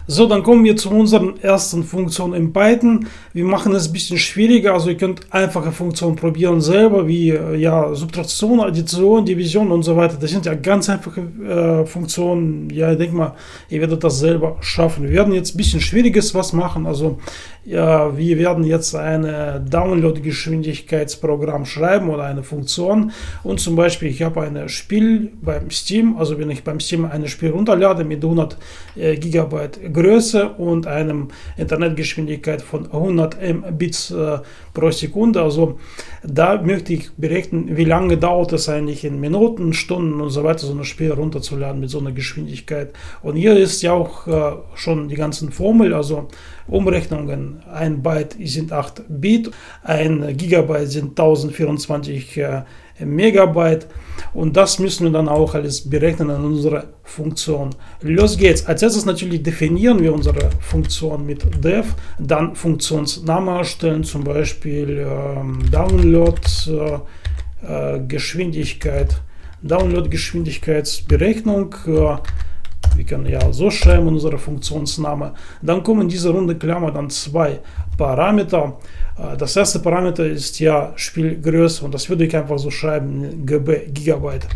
So, dann kommen wir zu unseren ersten Funktion in Python. Wir machen es ein bisschen schwieriger, also ihr könnt einfache Funktionen probieren selber, wie ja, Subtraktion, Addition, Division und so weiter. Das sind ja ganz einfache Funktionen. Ja, ich denke mal, ihr werdet das selber schaffen. Wir werden jetzt ein bisschen Schwieriges was machen. Also ja, wir werden jetzt eine Download-Geschwindigkeitsprogramm schreiben oder eine Funktion. Und zum Beispiel, ich habe ein Spiel beim Steam, also wenn ich beim Steam ein Spiel runterlade mit 100 GB Größe und einem Internetgeschwindigkeit von 100 Mbits pro Sekunde. Also da möchte ich berechnen, wie lange dauert es eigentlich in Minuten, Stunden und so weiter, so ein Spiel runterzuladen mit so einer Geschwindigkeit. Und hier ist ja auch schon die ganzen Formeln, also Umrechnungen. Ein Byte sind 8 Bit, ein Gigabyte sind 1024 Megabyte, und das müssen wir dann auch alles berechnen in unserer Funktion. Los geht's. Als erstes natürlich definieren wir unsere Funktion mit def, dann Funktionsname erstellen, zum Beispiel Download Geschwindigkeit, Download Geschwindigkeitsberechnung. Wir können ja so schreiben, unsere Funktionsname. Dann kommen in diese runde Klammer dann zwei Parameter. Das erste Parameter ist ja Spielgröße, und das würde ich einfach so schreiben, GB, Gigabyte.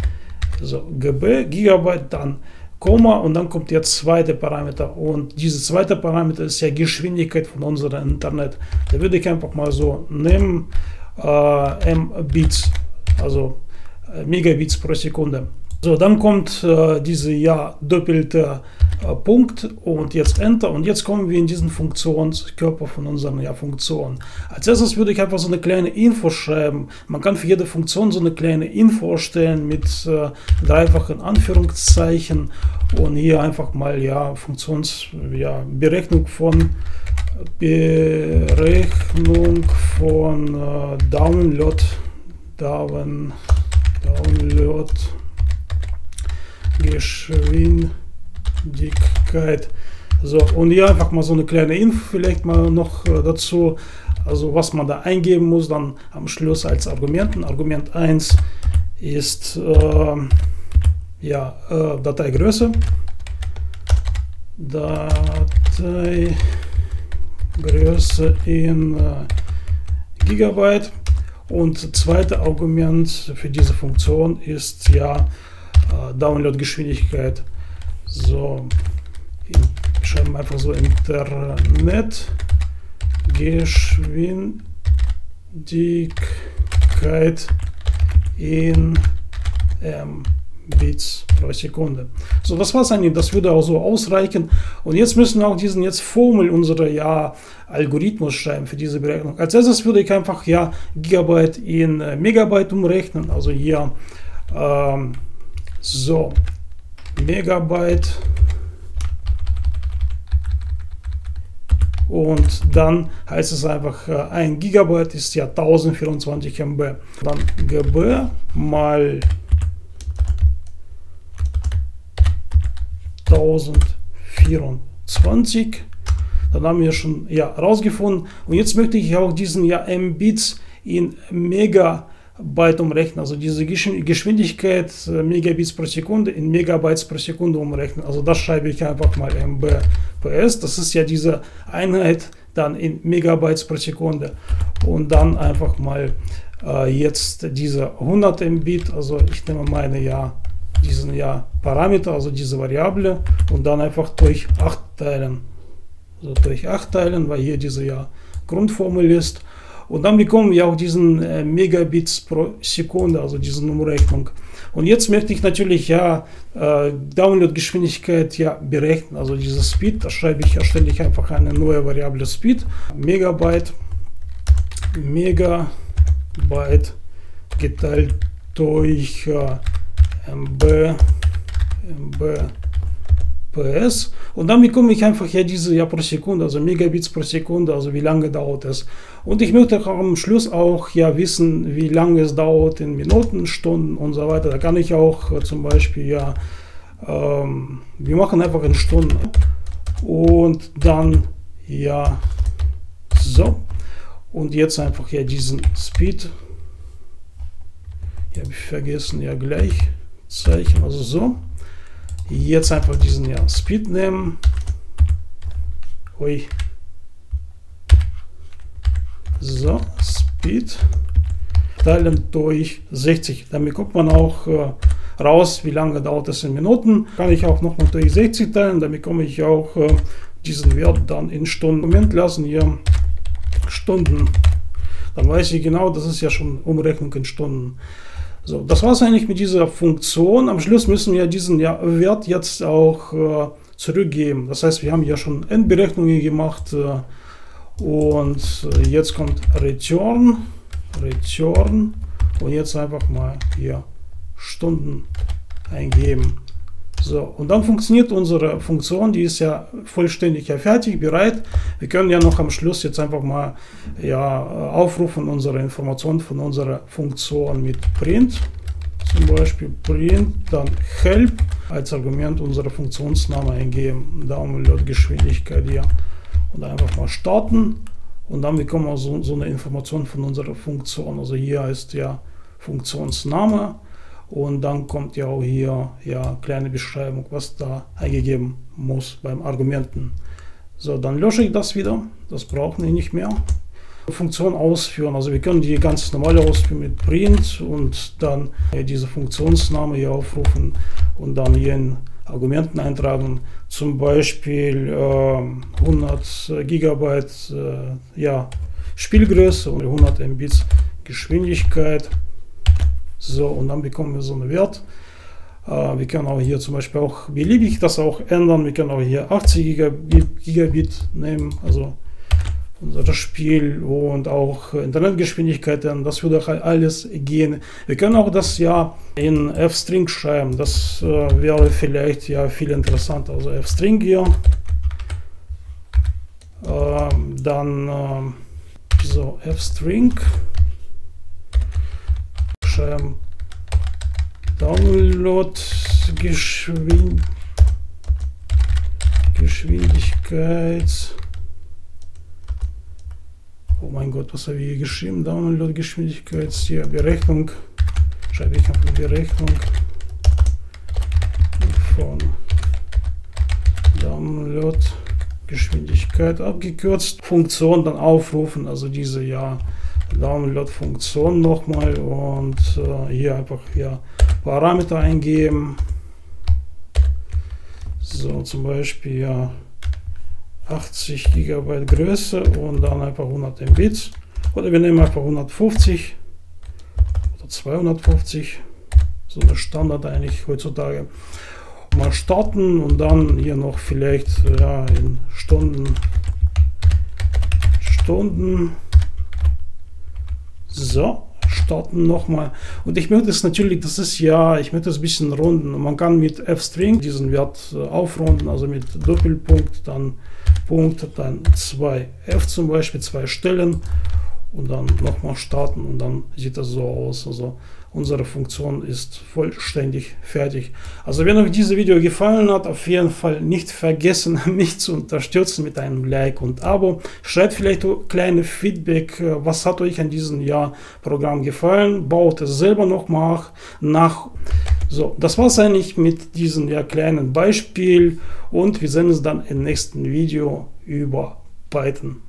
So, GB, Gigabyte, dann Komma, und dann kommt der zweite Parameter. Und dieser zweite Parameter ist ja Geschwindigkeit von unserem Internet. Da würde ich einfach mal so nehmen, Mbits, also Megabits pro Sekunde. So, dann kommt diese ja doppelte Punkt und jetzt Enter, und jetzt kommen wir in diesen Funktionskörper von unseren Funktionen. Als erstes würde ich einfach so eine kleine Info schreiben. Man kann für jede Funktion so eine kleine Info erstellen mit dreifachen Anführungszeichen, und hier einfach mal Berechnung von Download Geschwindigkeit. So, und hier einfach mal so eine kleine Info vielleicht mal noch dazu, also was man da eingeben muss dann am Schluss als Argumenten. Argument 1 ist Dateigröße. Dateigröße in Gigabyte. Und zweite Argument für diese Funktion ist ja Download-Geschwindigkeit. So, schreiben einfach so Internetgeschwindigkeit in Bits pro Sekunde. So, das war's eigentlich. Das würde auch so ausreichen. Und jetzt müssen wir auch diesen Formel unserer Algorithmus schreiben für diese Berechnung. Als erstes würde ich einfach Gigabyte in Megabyte umrechnen. Also hier so Megabyte, und dann heißt es einfach, ein Gigabyte ist ja 1024 MB. Dann GB mal 1024. Dann haben wir schon rausgefunden. Und jetzt möchte ich auch diesen Mbits in Megabyte umrechnen, also diese Geschwindigkeit Megabits pro Sekunde in Megabytes pro Sekunde umrechnen. Also das schreibe ich einfach mal MBPS. Das ist ja diese Einheit dann in Megabytes pro Sekunde. Und dann einfach mal jetzt diese 100 Mbit, also ich nehme meine diesen Parameter, also diese Variable, und dann einfach durch 8 teilen. Also durch 8 teilen, weil hier diese Grundformel ist. Und dann bekommen wir auch diesen Megabits pro Sekunde, also diese Umrechnung. Und jetzt möchte ich natürlich Download-Geschwindigkeit berechnen, also dieses Speed. Da erstelle ich einfach eine neue Variable Speed. Megabyte geteilt durch MBPS, und dann bekomme ich einfach diese pro Sekunde, also Megabits pro Sekunde, also wie lange dauert es. Und ich möchte am Schluss auch wissen, wie lange es dauert in Minuten, Stunden und so weiter. Da kann ich auch zum Beispiel wir machen einfach in Stunden, und dann so, und jetzt einfach diesen Speed, habe ich vergessen, Gleichzeichen, also so. Jetzt einfach diesen Speed nehmen, Ui. So, Speed teilen durch 60. Damit kommt man auch raus, wie lange dauert es in Minuten. Kann ich auch nochmal durch 60 teilen, damit komme ich auch diesen Wert dann in Stunden. Moment lassen hier Stunden. Dann weiß ich genau, das ist ja schon Umrechnung in Stunden. So, das war es eigentlich mit dieser Funktion. Am Schluss müssen wir diesen Wert jetzt auch zurückgeben. Das heißt, wir haben ja schon Endberechnungen gemacht und jetzt kommt Return und jetzt einfach mal hier Stunden eingeben. So, und dann funktioniert unsere Funktion, die ist ja vollständig fertig, bereit. Wir können ja noch am Schluss jetzt einfach mal aufrufen unsere Informationen von unserer Funktion mit Print. Zum Beispiel Print, dann Help als Argument unsere Funktionsname eingeben, Download-Geschwindigkeit hier und einfach mal starten und dann bekommen wir so eine Information von unserer Funktion. Also hier ist ja Funktionsname. Und dann kommt ja auch hier kleine Beschreibung, was da eingegeben muss beim Argumenten. So, dann lösche ich das wieder. Das brauchen wir nicht mehr. Funktion ausführen. Also wir können die ganz normale ausführen mit Print und dann diese Funktionsname hier aufrufen und dann hier in Argumenten eintragen. Zum Beispiel 100 GB Spielgröße und 100 Mbit Geschwindigkeit. So, und dann bekommen wir so einen Wert. Wir können auch hier zum Beispiel auch beliebig das auch ändern. Wir können auch hier 80 Gigabit nehmen, also unser Spiel und auch Internetgeschwindigkeit. Das würde alles gehen. Wir können auch das in F-String schreiben. Das wäre vielleicht viel interessanter. Also F-String hier. Dann so F-String. Geschwindigkeit. Oh mein Gott, was habe ich hier geschrieben? Download-Geschwindigkeit, hier Berechnung. Schreibe ich einfach Berechnung von Download-Geschwindigkeit abgekürzt. Funktion dann aufrufen, also diese Download-Funktion nochmal und hier einfach Parameter eingeben. So, zum Beispiel 80 GB Größe und dann einfach 100 Mbit. Oder wir nehmen einfach 150 oder 250. So eine Standard eigentlich heutzutage. Mal starten und dann hier noch vielleicht in Stunden. So, starten nochmal. Und ich möchte es natürlich, ich möchte es ein bisschen runden. Man kann mit F-String diesen Wert aufrunden, also mit Doppelpunkt, dann Punkt, dann 2F zum Beispiel, 2 Stellen und dann nochmal starten und dann sieht das so aus. Also unsere Funktion ist vollständig fertig. Also wenn euch dieses Video gefallen hat, auf jeden Fall nicht vergessen, mich zu unterstützen mit einem Like und Abo. Schreibt vielleicht kleine Feedback, was hat euch an diesem Programm gefallen. Baut es selber noch mal nach. So, das war es eigentlich mit diesem kleinen Beispiel und wir sehen uns dann im nächsten Video über Python.